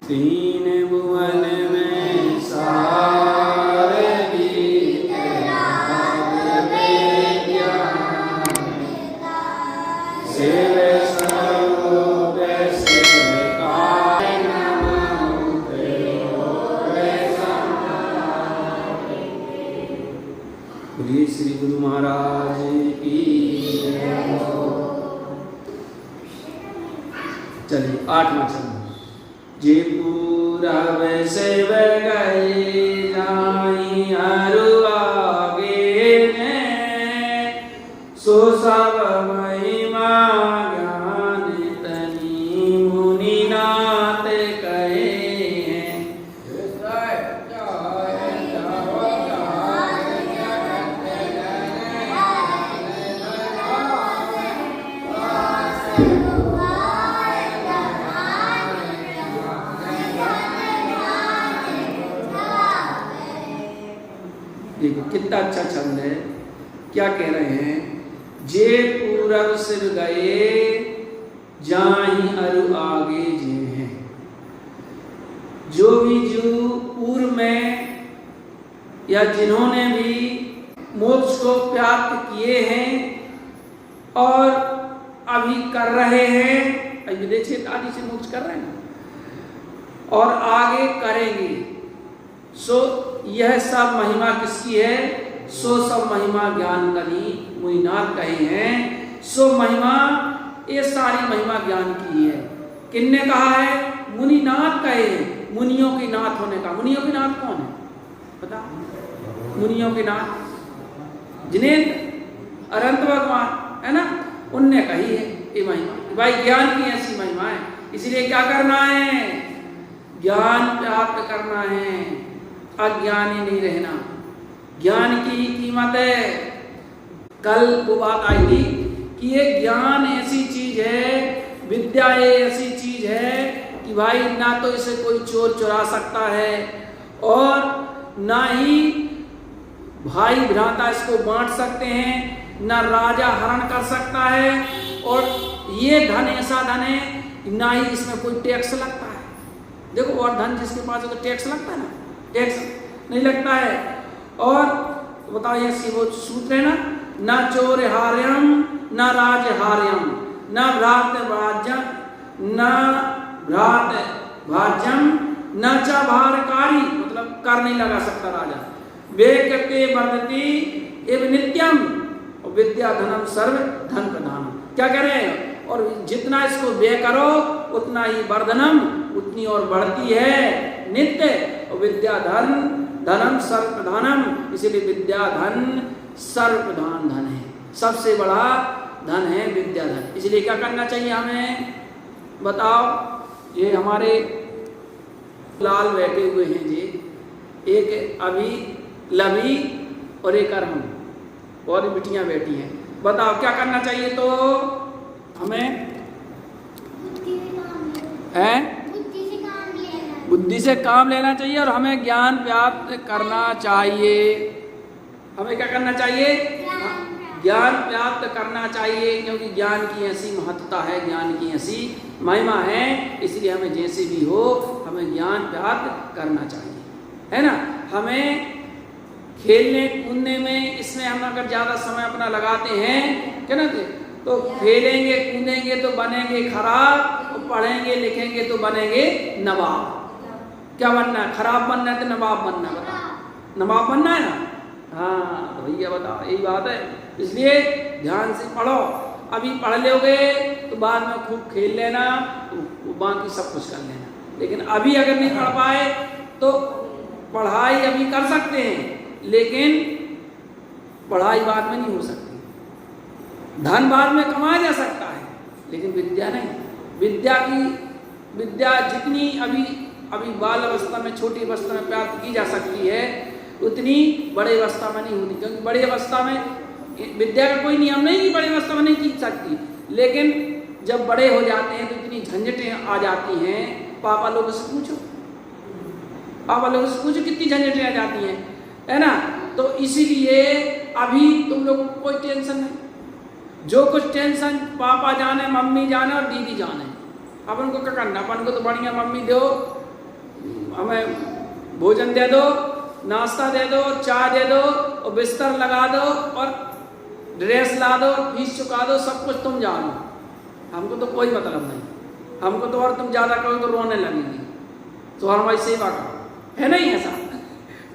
तीन भुवन में सारगी शिव सर्वोप शिवकाय बोलिए श्री गुरु महाराज की। चलिए 8वां चरण। जे पूरब शिव गए जाई अरु आगे ने सो सब महिमा ज्ञान तनी मुनि नाथ कहे हैं। देखो कितना अच्छा छंद है। क्या कह रहे हैं? जे पूरब शिव गए जाहि अरु आगे जे हैं। जो भी जीव पूर्व में या जिन्होंने भी मोक्ष को प्राप्त किए हैं और अभी कर रहे हैं, अभी देखिए आदि से मोक्ष कर रहे हैं और आगे करेंगे, सो यह सब महिमा किसकी है? सो सब महिमा ज्ञान करी मुनिनाथ कहे हैं। सो महिमा ये सारी महिमा ज्ञान की है। किन्ने कहा है? मुनिनाथ कहे हैं। मुनियों के नाथ होने का। मुनियों के नाथ कौन है पता? मुनियों के नाथ जिन्हें अनंत भगवान है ना, उनने कही है ये महिमा। भाई ज्ञान की ऐसी महिमा है, इसलिए क्या करना है? ज्ञान प्राप्त करना है, अज्ञानी नहीं रहना। ज्ञान की कीमत है। कल वो बात आई थी कि ये ज्ञान ऐसी चीज है, विद्या ऐसी चीज है कि भाई ना तो इसे कोई चोर चुरा सकता है और ना ही भाई भ्राता इसको बांट सकते हैं, ना राजा हरण कर सकता है। और ये धन ऐसा धन है ना ही इसमें कोई टैक्स लगता है। देखो और धन जिसके पास है तो टैक्स लगता है ना? टैक्स नहीं लगता है। और बताओ ये वो सूत्र है ना, न चोर हार्यम न राज हार्यम न भ्रात भाज्यम न भ्रात भाज्यम न च भारकारी, मतलब कर नहीं लगा सकता राजा। वे करते वर्धति एवं नित्यम विद्या धनम सर्व धन प्रधान। क्या कह रहे हैं? और जितना इसको व्यय करो उतना ही वर्धनम, उतनी और बढ़ती है नित्य। विद्या धन धनम सर्व प्रधानम, इसीलिए विद्या धन सर्व प्रधान धन है। सबसे बड़ा धन है विद्या धन। इसलिए क्या करना चाहिए हमें बताओ? ये हमारे लाल बैठे हुए हैं जी, एक अभी लवी और एक अरहम और बिटियां बैठी हैं। बताओ क्या करना चाहिए? तो हमें है बुद्धि से काम लेना चाहिए और हमें ज्ञान प्राप्त करना चाहिए। हमें क्या करना चाहिए? ज्ञान प्राप्त करना चाहिए, क्योंकि ज्ञान की ऐसी महत्ता है, ज्ञान की ऐसी महिमा है। इसलिए हमें जैसे भी हो हमें ज्ञान प्राप्त करना चाहिए, है ना। हमें खेलने कूदने में इसमें हम अगर ज़्यादा समय अपना लगाते हैं क्या ना, तो खेलेंगे कूदेंगे तो बनेंगे खराब, और पढ़ेंगे लिखेंगे तो बनेंगे नवाब। क्या बनना है? खराब बनना है तो नवाब बनना है। बताओ, नवाब बनना है ना? हाँ तो भैया बताओ, यही बात है। इसलिए ध्यान से पढ़ो। अभी पढ़ लोगे तो बाद में खूब खेल लेना, तो बाकी सब कुछ कर लेना। लेकिन अभी अगर नहीं पढ़ पाए तो पढ़ाई अभी कर सकते हैं, लेकिन पढ़ाई बाद में नहीं हो सकती। धन बाद में कमाया जा सकता है, लेकिन विद्या नहीं। विद्या जितनी अभी बाल अवस्था में, छोटी अवस्था में प्राप्त की जा सकती है, उतनी बड़े अवस्था में नहीं होती। क्योंकि बड़ी अवस्था में विद्या का कोई नियम नहीं कि बड़ी अवस्था में नहीं की सकती, लेकिन जब बड़े हो जाते हैं तो इतनी झंझटें आ जाती हैं। पापा लोगों से पूछो, कितनी झंझटें आ जाती हैं, है ना। तो इसीलिए अभी तुम लोगों को कोई टेंशन नहीं। जो कुछ टेंशन पापा जाने, मम्मी जाने और दीदी जाने। अपन को क्या करना? अपन को तो बढ़िया मम्मी दो हमें भोजन दे दो, नाश्ता दे दो, चाय दे दो और बिस्तर लगा दो और ड्रेस ला दो, फीस चुका दो, सब कुछ तुम जानो, हमको तो कोई मतलब नहीं, हमको तो और तुम ज़्यादा करो तो रोने लगेगी, तो हमारी सेवा करो, है नहीं ऐसा?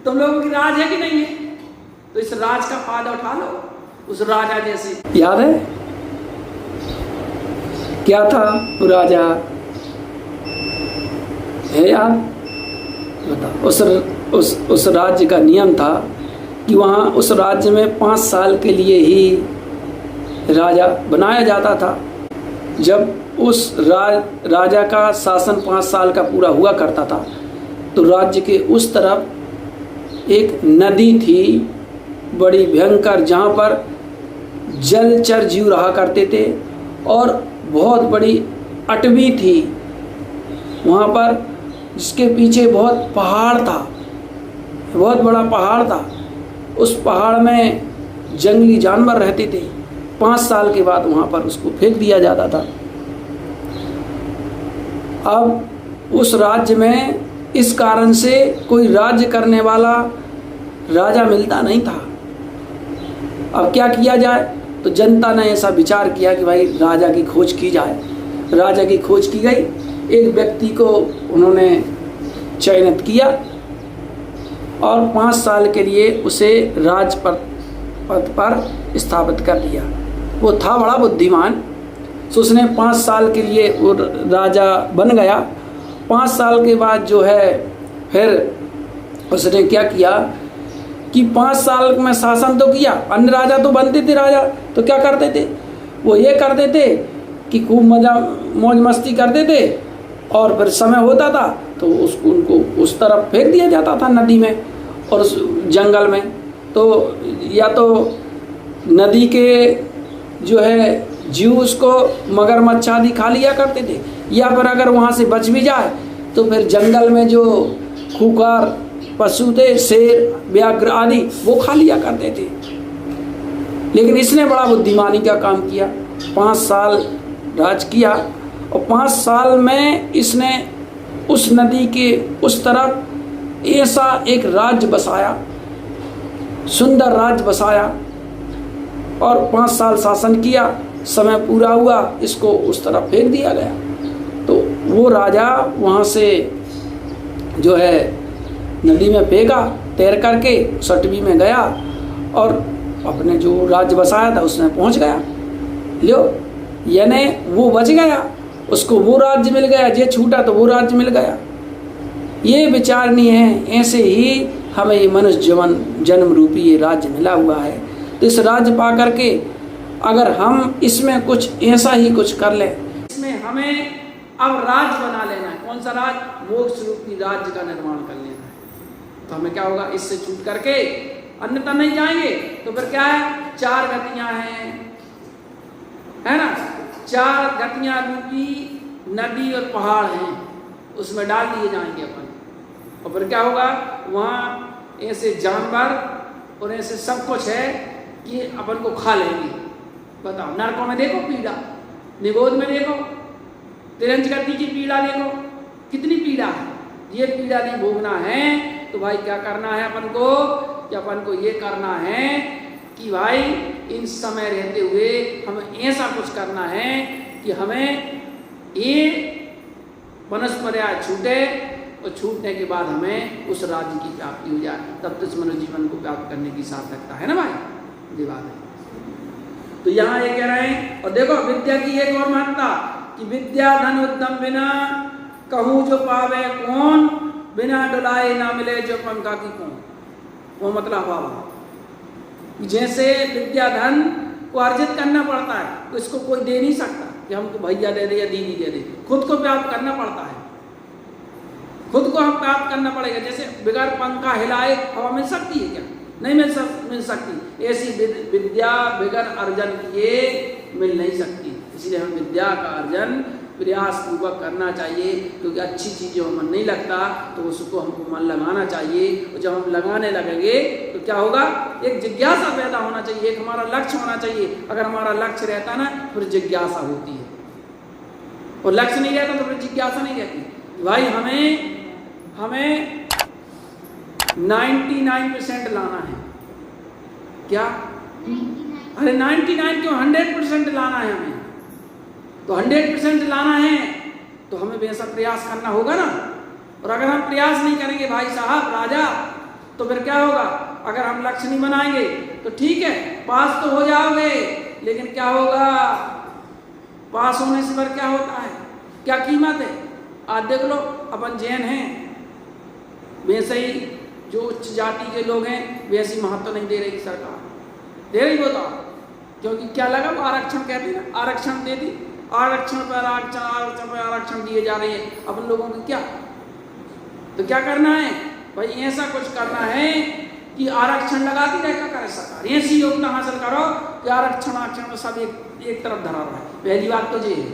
तुम लोगों की राज है कि नहीं है? तो इस राज का फायदा उठा लो, उस राजा जैसे। याद है क्या था वो राजा, है याद? बता। उस राज्य का नियम था कि वहाँ उस राज्य में 5 साल के लिए ही राजा बनाया जाता था। जब उस राजा का शासन 5 साल का पूरा हुआ करता था तो राज्य के उस तरफ एक नदी थी बड़ी भयंकर, जहाँ पर जलचर जीव रहा करते थे और बहुत बड़ी अटवी थी वहाँ पर, जिसके पीछे बहुत पहाड़ था, बहुत बड़ा पहाड़ था। उस पहाड़ में जंगली जानवर रहते थे। 5 साल के बाद वहाँ पर उसको फेंक दिया जाता था। अब उस राज्य में इस कारण से कोई राज्य करने वाला राजा मिलता नहीं था। अब क्या किया जाए? तो जनता ने ऐसा विचार किया कि भाई राजा की खोज की जाए। राजा की खोज की गई, एक व्यक्ति को उन्होंने चयनित किया और 5 साल के लिए उसे राज पद पर स्थापित कर दिया। वो था बड़ा बुद्धिमान, तो उसने 5 साल के लिए वो राजा बन गया। 5 साल के बाद जो है फिर उसने क्या किया कि 5 साल में शासन तो किया। अन्य राजा तो बनते थे, राजा तो क्या करते थे, वो ये करते थे कि खूब मौज मस्ती करते थे और फिर समय होता था तो उनको उस तरफ फेंक दिया जाता था नदी में और उस जंगल में। तो या तो नदी के जो है जीव उसको मगरमच्छ आदि खा लिया करते थे, या फिर अगर वहाँ से बच भी जाए तो फिर जंगल में जो खूंखार पशु थे, शेर व्याघ्र आदि, वो खा लिया करते थे। लेकिन इसने बड़ा बुद्धिमानी का काम किया। 5 साल राज किया और 5 साल में इसने उस नदी के उस तरफ ऐसा एक राज्य बसाया, सुंदर राज्य बसाया और 5 साल शासन किया। समय पूरा हुआ, इसको उस तरफ फेंक दिया गया। तो वो राजा वहाँ से जो है नदी में फेंका तैर करके, सटवी में गया और अपने जो राज्य बसाया था उसमें पहुँच गया। लो, यानी वो बच गया, उसको वो राज्य मिल गया, जे छूटा तो वो राज्य मिल गया। ये विचार नहीं है। ऐसे ही हमें ये मनुष्य जन्म रूपी ये राज्य मिला हुआ है। तो इस राज्य पा करके अगर हम इसमें कुछ ऐसा ही कुछ कर लें, इसमें हमें अब राज्य बना लेना है। कौन सा राज्य? मोक्ष रूपी राज्य का निर्माण कर लेना है। तो हमें क्या होगा, इससे छूट करके अन्यथा नहीं जाएंगे। तो फिर क्या है, 4 गतियां हैं, है ना, 4 गतियां रूपी नदी और पहाड़ हैं, उसमें डाल दिए जाएंगे अपन। और फिर क्या होगा, वहाँ ऐसे जानवर और ऐसे सब कुछ है कि अपन को खा लेंगे। बताओ, नरकों में देखो पीड़ा, निगोद में देखो, तिरंज गति की पीड़ा देखो, कितनी पीड़ा है। ये पीड़ा नहीं भोगना है तो भाई क्या करना है अपन को, कि अपन को ये करना है कि भाई इन समय रहते हुए हमें ऐसा कुछ करना है कि हमें ये वनस्पतियाँ छूटे और छूटने के बाद हमें उस राज्य की प्राप्ति हो जाए। तब तो इस मनुष्य जीवन को प्राप्त करने की सार्थकता है ना भाई, ये बात है। तो यहाँ ये कह रहे हैं। और देखो विद्या की एक और महत्ता कि विद्या धन उद्यम बिना कहूँ जो पावे कौन, बिना डुलाए ना मिले जो पंखा की कौन। वो मतलब भाव जैसे विद्या धन को अर्जित करना पड़ता है, तो इसको कोई दे नहीं सकता कि हमको भैया दे दे या दीदी दे दे। खुद को प्राप्त करना पड़ता है, खुद को हम प्राप्त करना पड़ेगा। जैसे बगैर पंखा हिलाए हवा मिल सकती है क्या? नहीं मिल सकती। ऐसी विद्या बगैर अर्जन किए मिल नहीं सकती। इसलिए हम विद्या का अर्जन प्रयास पूर्वक करना चाहिए, क्योंकि अच्छी चीज़ों में मन नहीं लगता तो उसको हमको मन लगाना चाहिए। और जब हम लगाने लगेंगे तो क्या होगा, एक जिज्ञासा पैदा होना चाहिए, एक हमारा लक्ष्य होना चाहिए। अगर हमारा लक्ष्य रहता ना फिर जिज्ञासा होती है, और लक्ष्य नहीं रहता तो फिर जिज्ञासा नहीं रहती। भाई हमें हमें 99% लाना है। क्या? अरे 99 क्यों, 100% लाना है हमें। तो 100% लाना है तो हमें वैसा प्रयास करना होगा ना। और अगर हम प्रयास नहीं करेंगे भाई साहब राजा, तो फिर क्या होगा? अगर हम लक्ष्य नहीं बनाएंगे तो ठीक है, पास तो हो जाओगे, लेकिन क्या होगा? पास होने से पर क्या होता है, क्या कीमत है? आज देख लो, अपन जैन हैं, वैसे ही जो उच्च जाति के लोग हैं वैसी महत्व नहीं दे रही सरकार, दे रही बताओ। क्योंकि क्या लगा, वो आरक्षण कहती ना, आरक्षण दे दी, आरक्षण पर आरक्षण, आरक्षण पर आरक्षण दिए जा रहे हैं अपन लोगों को। क्या तो क्या करना है भाई? ऐसा कुछ करना है कि आरक्षण लगाती रहेगा करे सरकार, ऐसी योग्यता हासिल करो कि आरक्षण आरक्षण में सब एक तरफ धरा रहा है। पहली बात तो ये है।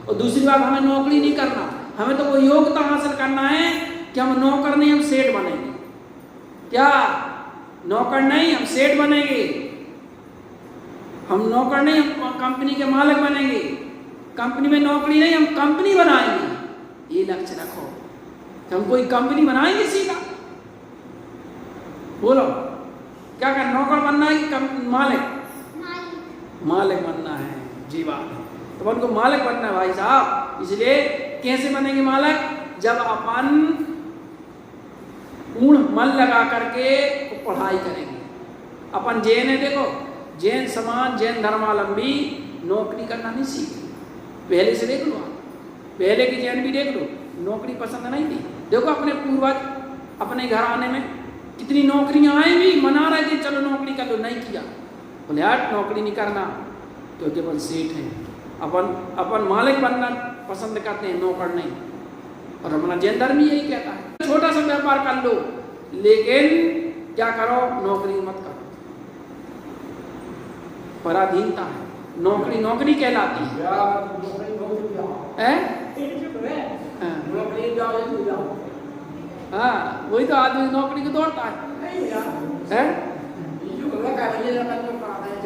और दूसरी बात, हमें नौकरी नहीं करना, हमें तो वो योग्यता हासिल करना है कि हम नौकर नहीं, हम सेठ बनेंगे। क्या? नौकर नहीं, हम सेठ बनेंगे। हम नौकर नहीं, हम कंपनी के मालिक बनेंगे। कंपनी में नौकरी नहीं, हम कंपनी बनाएंगे। ये लक्ष्य रखो कि हम कोई कंपनी बनाएंगे सीधा। बोलो क्या कर, नौकर बनना है कि मालिक? मालिक बनना है। जी बात है। तो अपन को मालिक बनना है भाई साहब। इसलिए कैसे बनेंगे मालिक? जब अपन पूर्ण मन लगा करके पढ़ाई करेंगे। अपन जैन है, देखो जैन समाज, जैन धर्मावलंबी नौकरी करना नहीं सीखे। पहले से देख लो, पहले की जैन भी देख लो, नौकरी पसंद नहीं थी। देखो अपने पूर्वज अपने घर आने में कितनी नौकरियां आई भी, मना रहे थे चलो नौकरी कर लो, नहीं किया। बोले यार नौकरी नहीं करना क्योंकि अपन सेठ हैं, अपन मालिक बनना पसंद करते हैं, नौकर नहीं। और अपना जैन धर्म यही कहता है, छोटा सा व्यापार कर लो, लेकिन क्या करो, नौकरी मत करो। पराधीनता है, नौकरी नौकरी कहलाती है। हाँ, वही तो आदमी नौकरी को दौड़ता है?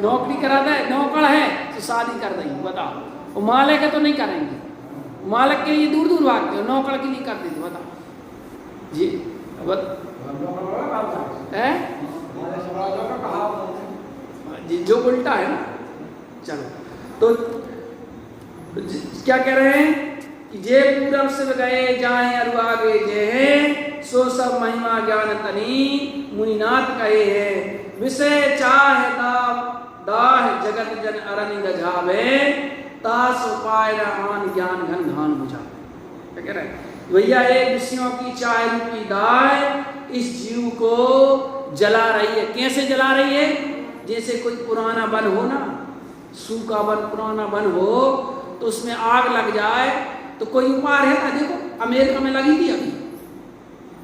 नौकरी कराता है, नौकर है तो शादी कर देंगे, बताओ। वो मालिक है तो नहीं करेंगे, मालिक के लिए दूर दूर भागते हो, नौकर के लिए कर देते, बताओ जी। है जी, जो उल्टा है ना। चलो तो क्या कह रहे हैं कि जे पूरब से गए जाए अरु आगे जे है, सो सब महिमा ज्ञान तनी मुनिनाथ कहे है। विषय चाहे दाह जगत जन अरनि गजावे, तास उपाय आन ज्ञान घन घान बुझा। क्या कह रहे हैं भैया? एक विषयों की चाह रूपी दाह इस जीव को जला रही है। कैसे जला रही है? जैसे कोई पुराना वन हो ना, सूखा वन, पुराना वन हो, तो उसमें आग लग जाए तो कोई उपाय है ना? देखो अमेरिका में लगी थी, अभी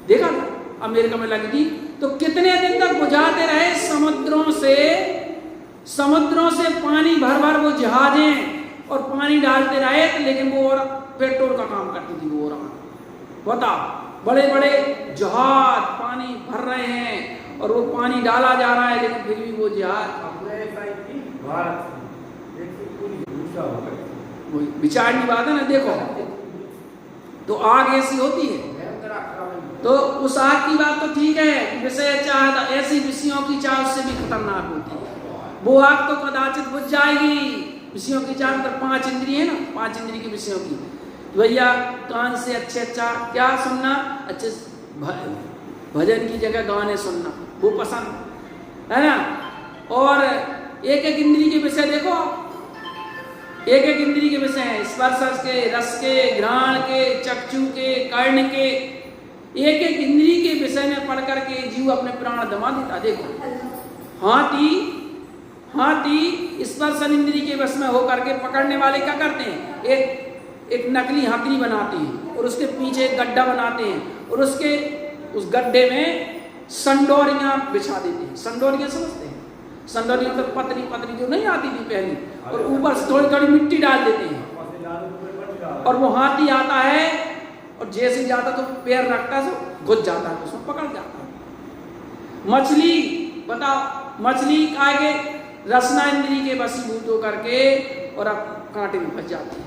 देखा था, अमेरिका में लगी थी, तो कितने दिन तक बुझाते रहे। समुद्रों से पानी भर भर वो जहाजें और पानी डालते रहे, लेकिन वो और पेट्रोल का काम करती थी वो। और बताओ, बड़े बड़े जहाज पानी भर रहे हैं और वो पानी डाला जा रहा है, लेकिन फिर भी वो जहाज विचार की बात है ना। देखो तो आग ऐसी होती है, तो उस आग की बात तो ठीक है, विषय चाह, ऐसी विषयों की चाह उससे भी खतरनाक होती है। वो आग तो कदाचित बुझ जाएगी। विषयों की चाह मतलब 5 इंद्रिय है ना, 5 इंद्रिय की विषयों की। भैया कान से अच्छे अच्छा क्या सुनना, अच्छे भजन की जगह गाने सुनना, वो पसंद है ना। और एक एक इंद्रिय के विषय देखो, एक एक इंद्रिय के विषय है, स्पर्श के, रस के, घ्राण के, चक्षु के, कर्ण के, एक एक इंद्रिय के विषय में पढ़ करके जीव अपने प्राण दमा देता। देखो हाथी स्पर्श इंद्रिय के वश में होकर के पकड़ने वाले क्या करते हैं, एक नकली हाथी बनाते हैं और उसके पीछे एक गड्ढा बनाते हैं और उस गड्ढे में संडोरियां बिछा देते हैं। संडोरियां समझते हैं? संडोरियां तो पतली पतली जो नहीं आती थी पहले, और ऊपर से थोड़ी थोड़ी मिट्टी डाल देते हैं, और वो हाथी आता है और जैसे जाता तो पैर रखता तो घुस जाता है, उसमें पकड़ जाता है। मछली बताओ, मछली आगे रसना इंद्री के वशीभूत होकर के और अब कांटे में फंस जाती है।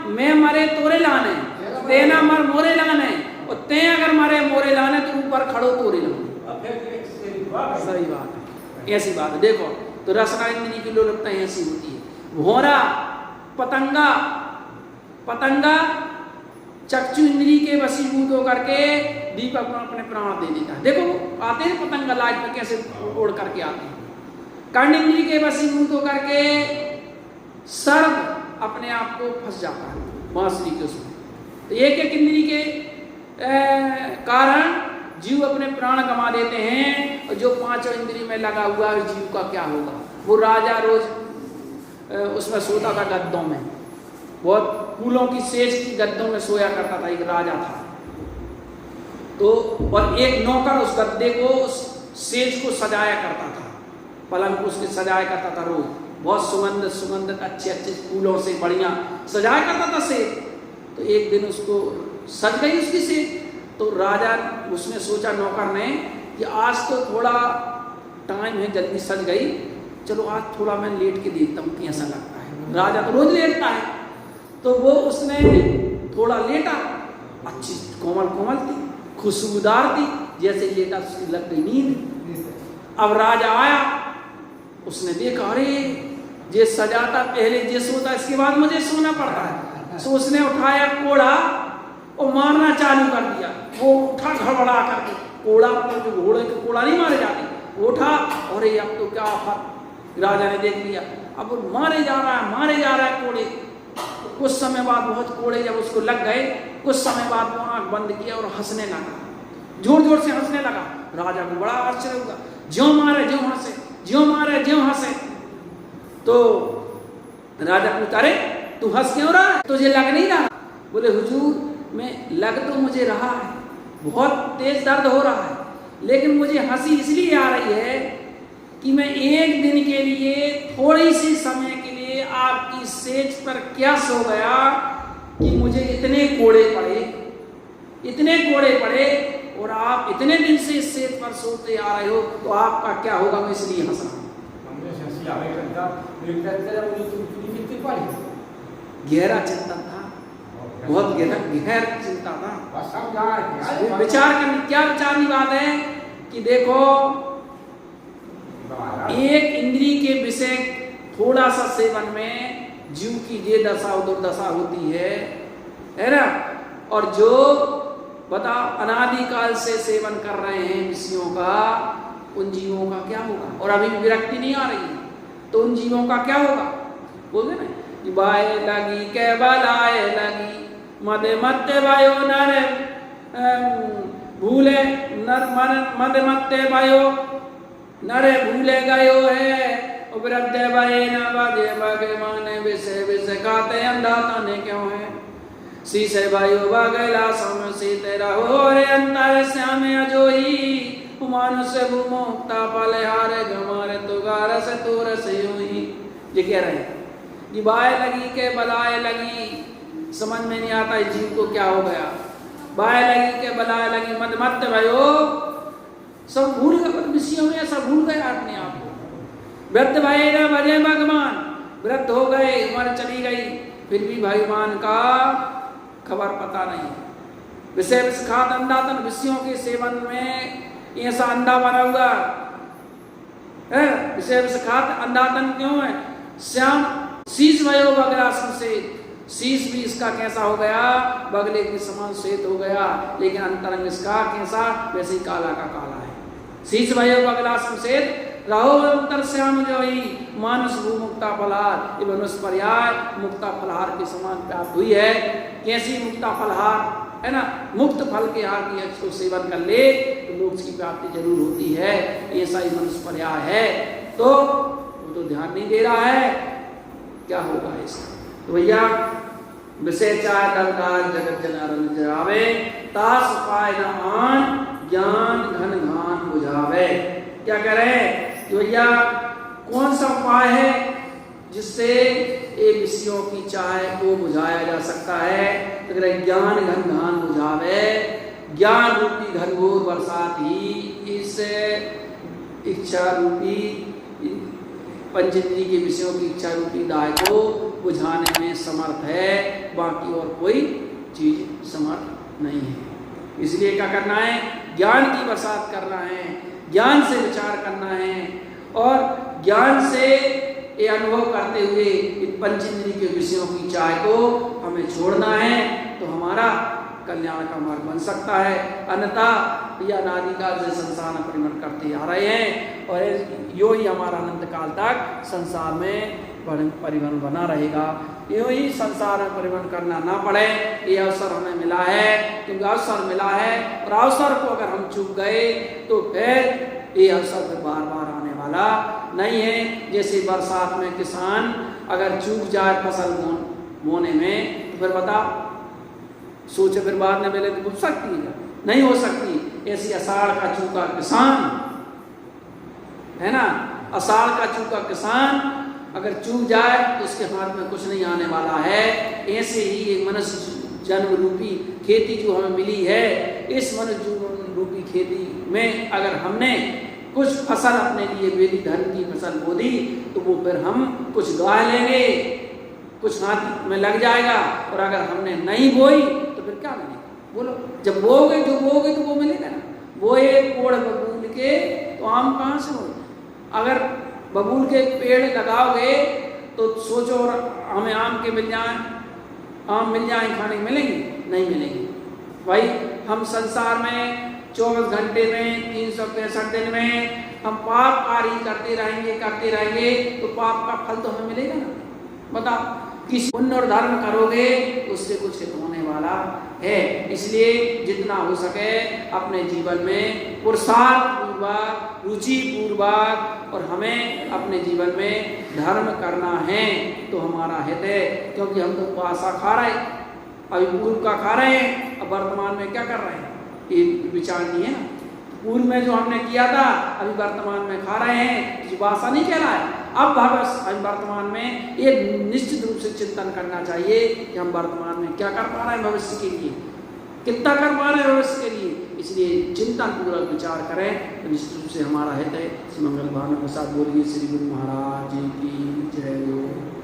मैं मरे तोरे लाने, तेना मर मोरे लाने, और ते अगर मरे मोरे लाने तो ऊपर खड़ो तोरे लाने। सही बात है, ऐसी बात है। देखो तो रसना इंद्री की लोलुपता ऐसी होती है। भौरा पतंगा, पतंगा चक्षु इंद्री के वशीभूत होकर के दीपक में अपने प्राण दे देता है। देखो आते हैं पतंगा लाइट में कैसे उड़ करके आते हैं। कर्ण इंद्री के वशीभूत होकर के सर्प अपने आप को फंस जाता है बांसुरी के उसमें। तो एक एक इंद्री के कारण जीव अपने प्राण गंवा देते हैं, और जो पांचों इंद्री में लगा हुआ है जीव का क्या होगा। वो राजा रोज उसमें सोता था गद्दों में, बहुत फूलों की सेज की गद्दों में सोया करता था, एक राजा था। तो और एक नौकर उस गद्दे को, उस सेज को सजाया करता था, पलंग को उसके सजाया करता था रोज, बहुत सुगंधित अच्छे अच्छे फूलों से बढ़िया सजाया करता था सेज। तो एक दिन उसको सज गई उसकी सेज, तो राजा उसने सोचा नौकर ने कि आज तो थोड़ा टाइम है, जल्दी सज गई, चलो आज थोड़ा मैं लेट के देखता हूँ कैसा लगता है। राजा तो रोज लेटता है, तो वो उसने थोड़ा लेटा, अच्छी कोमल कोमल थी, खुशबूदार थी, जैसे लेटा उसकी लग गई नींद। अब राजा आया, उसने देखा अरे ये सजाता पहले ये सोता, इसके बाद मुझे सोना पड़ता है। तो उसने उठाया कोड़ा और मारना चालू कर दिया। वो उठा घबरा करके, कोड़ा जो घोड़े के कोड़ा नहीं मारे जाते, वो उठा, अरे अब तो क्या आफत। राजा ने देख लिया, अब वो मारे जा रहा है कोड़े। कुछ समय बाद बहुत कोड़े जब उसको लग गए, कुछ समय बाद वो आंख बंद किया और हंसने लगा, जोर जोर से हंसने लगा। राजा को बड़ा आश्चर्य हुआ, ज्यों मारे ज्यों हंसे, ज्यों मारे ज्यों हंसे। तो राजा पूछता अरे तू हंस क्यों रहा है, तुझे लग नहीं रहा? बोले हुजूर मैं लग तो मुझे रहा है, बहुत तेज दर्द हो रहा है, लेकिन मुझे हंसी इसलिए आ रही है कि मैं एक दिन के लिए, थोड़ी सी समय के लिए आपकी सेज पर क्या सो गया कि मुझे इतने कोड़े पड़े, और आप इतने दिन से इस सेज पर सोते आ रहे हो, तो आपका क्या होगा, मैं इसलिए हंस रहा हूं। गहरा चिंतन था, बहुत गहर चिंता था। विचार करनी, क्या विचारनी बात है कि देखो एक इंद्री के विषय थोड़ा सा सेवन में जीव की ये दशा दुर्दशा होती है ना। और जो बताओ अनादिकाल से सेवन कर रहे हैं विषयों का, उन जीवों का क्या होगा। और अभी भी विरक्ति नहीं आ रही है, तो उन जीवों का क्या होगा। बोलते ना कि बाय लगी के बलाए लगी, मदे मत्ते वायो नरे भूले नर मदे मत्ते वायो नरे भूले गयो है, वृद्ध वाये न बाजे बागे माने विषय विषय खाते अंधाता ने क्यों है। शीशे वायो बागेला सम सीते रहो रे अंतर श्याम अजोही, मानुष भूमोक्ता पाले हारे गमारे तुगार से तोर से यूं। ये कह रहे हैं कि बाय लगी के बलाए लगी, समझ में नहीं आता इस जीव को क्या हो गया। बाय लगी के बलाए लगी, मद मत भयो, सब भूल गए विषयों में, सब भूल गए अपने आप को। वृद्ध भाई ना भजे भगवान, वृद्ध हो गए, उम्र चली गई, फिर भी भगवान का खबर पता नहीं। विषय विषखात अंधातन, विषयों के सेवन में ऐसा अंधा बना हुआ है। विषय विषखात अंधातन क्यों है। श्याम शीश भयो बगलासन से, शीश भी इसका कैसा हो गया, बगले के समान श्वेत हो गया, लेकिन अंतरंग इसका कैसा, वैसे ही काला का काला है। शीश भयो बगलासन से रहो अंतर श्याम जो ही, मानस भू मुक्ता फलहार, ये मनुष्य पर्याय मुक्ता फलहार के समान प्राप्त हुई है। कैसी मुक्ता फलहार है ना, मुक्त फल के हार की को सेवन कर ले तो मोक्ष की प्राप्ति जरूर होती है, ऐसा ही मनुष्य पर्याय है। तो वो तो ध्यान नहीं दे रहा है, क्या होगा इसका। तो भैया विषय चाहे दलदार जगत जनारन जरावे, तास पाए न मान ज्ञान घन घान बुझावे। क्या कह रहे हैं कि भैया कौन सा उपाय है जिससे ये विषयों की चाह को बुझाया जा सकता है। तो ज्ञान घन घान बुझावे, ज्ञान रूपी घनघोर बरसात ही इस इच्छा रूपी पंचेंद्रिय के विषयों की इच्छा रूपी दाय को बुझाने में समर्थ है, बाकी और कोई चीज समर्थ नहीं है। इसलिए क्या करना है, ज्ञान की बरसात करना है, ज्ञान से विचार करना है और ज्ञान से ये अनुभव करते हुए इन पंचेंद्रिय के विषयों की चाह को हमें छोड़ना है, तो हमारा कल्याण का मार्ग बन सकता है। अन्यथा यह अनादिकाल से संसार में परिभ्रमण करते आ रहे हैं और यो ही हमारा अनंत काल तक संसार में परिभ्रमण बना रहेगा। यूँ ही संसार में परिभ्रमण करना ना पड़े, ये अवसर हमें मिला है, क्योंकि अवसर मिला है और अवसर को अगर हम चूक गए तो फिर ये अवसर फिर बार बार आने वाला नहीं है। जैसे बरसात में किसान अगर चूक जाए फसल बोने में तो फिर बता सोचे फिर बाद में मिले तो बुझ सकती है? नहीं हो सकती। ऐसी आषाढ़ का चूका किसान है ना, आषाढ़ का चूका किसान अगर चूक जाए तो उसके हाथ में कुछ नहीं आने वाला है। ऐसे ही एक मनुष्य जन्म रूपी खेती जो हमें मिली है, इस मनुष्य जन्म रूपी खेती में अगर हमने कुछ फसल अपने लिए वेदी धर्म की फसल बो दी तो वो फिर हम कुछ गा लेंगे, कुछ हाथ में लग जाएगा। और अगर हमने नहीं बोई तो फिर क्या मिलेगा? बोलो, जब बोओगे जो बोओगे तो वो मिलेगा ना। वो एक कोड़ बबूल के तो आम कहाँ से हो? अगर बबूल के पेड़ लगाओगे तो सोचो और हमें आम के मिल जाए, आम मिल जाए खाने मिलेंगे? नहीं मिलेंगे। भाई हम संसार में 24 घंटे में 365 दिन में हम पाप कार्य करते रहेंगे तो पाप का फल तो हमें मिलेगा ना। बताओ, किसी पुण्य और धर्म करोगे उससे कुछ हित होने वाला है। इसलिए जितना हो सके अपने जीवन में पुरुषार्थ पूर्वक, रुचि पूर्वक और हमें अपने जीवन में धर्म करना है तो हमारा हित है। क्योंकि हम तो पासा खा रहे, अभी पूर्व का खा रहे हैं, अब वर्तमान में क्या कर रहे हैं ये विचार नहीं है ना। पूर्व में जो हमने किया था अभी वर्तमान में खा रहे हैं, जो वासा नहीं कह रहा है। अब भविष्य वर्तमान में ये निश्चित रूप से चिंतन करना चाहिए कि हम वर्तमान में क्या कर पा रहे हैं भविष्य के लिए, कितना कर पा रहे हैं भविष्य के लिए। इसलिए चिंतन पूर्वक विचार करें तो निश्चित रूप से हमारा हित है। मंगल भानु प्रसाद बोलिए। श्री गुरु महाराज की जय।